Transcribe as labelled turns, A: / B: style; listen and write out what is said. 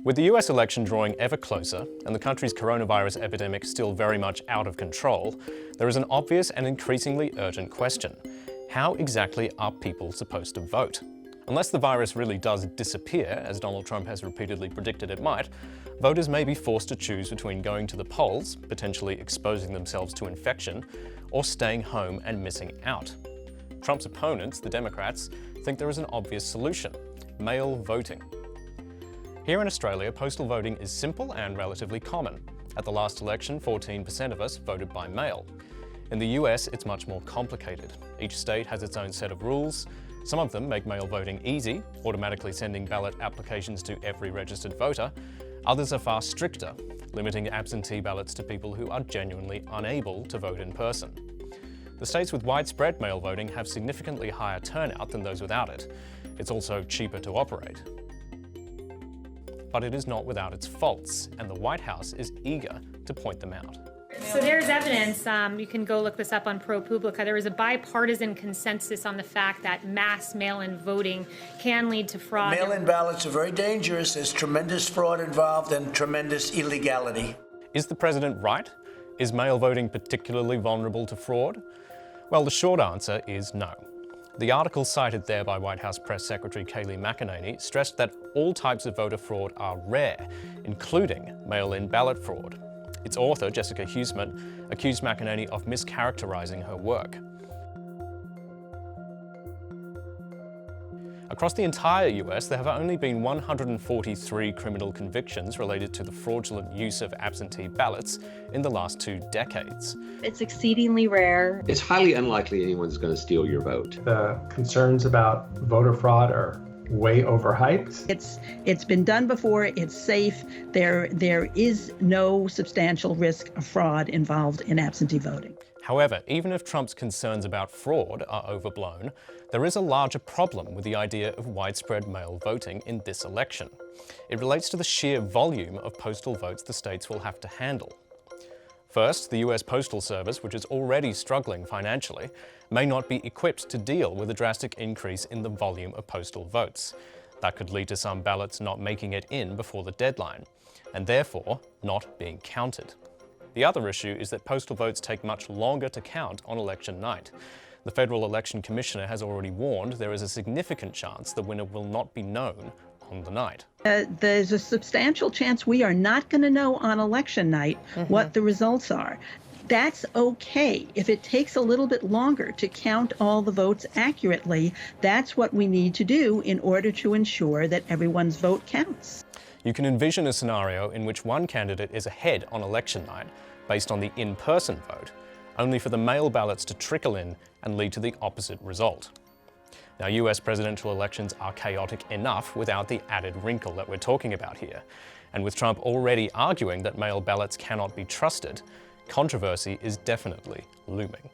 A: With the US election drawing ever closer and the country's coronavirus epidemic still very much out of control, there is an obvious and increasingly urgent question. How exactly are people supposed to vote? Unless the virus really does disappear, as Donald Trump has repeatedly predicted it might, voters may be forced to choose between going to the polls, potentially exposing themselves to infection, or staying home and missing out. Trump's opponents, the Democrats, think there is an obvious solution: mail voting. Here in Australia, postal voting is simple and relatively common. At the last election, 14% of us voted by mail. In the US, it's much more complicated. Each state has its own set of rules. Some of them make mail voting easy, automatically sending ballot applications to every registered voter. Others are far stricter, limiting absentee ballots to people who are genuinely unable to vote in person. The states with widespread mail voting have significantly higher turnout than those without it. It's also cheaper to operate. But it is not without its faults, and the White House is eager to point them out.
B: So there's evidence, you can go look this up on ProPublica, there is a bipartisan consensus on the fact that mass mail-in voting can lead to fraud.
C: Mail-in ballots are very dangerous. There's tremendous fraud involved and tremendous illegality.
A: Is the president right? Is mail voting particularly vulnerable to fraud? Well, the short answer is no. The article cited there by White House Press Secretary Kayleigh McEnany stressed that all types of voter fraud are rare, including mail-in ballot fraud. Its author, Jessica Huseman, accused McEnany of mischaracterizing her work. Across the entire US, there have only been 143 criminal convictions related to the fraudulent use of absentee ballots in the last 2 decades.
D: It's exceedingly rare.
E: It's highly unlikely anyone's going to steal your vote.
F: The concerns about voter fraud are way overhyped.
G: It's been done before, it's safe, there is no substantial risk of fraud involved in absentee voting.
A: However, even if Trump's concerns about fraud are overblown, there is a larger problem with the idea of widespread mail voting in this election. It relates to the sheer volume of postal votes the states will have to handle. First, the US Postal Service, which is already struggling financially, may not be equipped to deal with a drastic increase in the volume of postal votes. That could lead to some ballots not making it in before the deadline, and therefore not being counted. The other issue is that postal votes take much longer to count on election night. The Federal Election Commissioner has already warned there is a significant chance the winner will not be known on the night.
G: There's a substantial chance we are not going to know on election night what the results are. That's okay. If it takes a little bit longer to count all the votes accurately, that's what we need to do in order to ensure that everyone's vote counts.
A: You can envision a scenario in which one candidate is ahead on election night based on the in-person vote, only for the mail ballots to trickle in and lead to the opposite result. Now, US presidential elections are chaotic enough without the added wrinkle that we're talking about here. And with Trump already arguing that mail ballots cannot be trusted, controversy is definitely looming.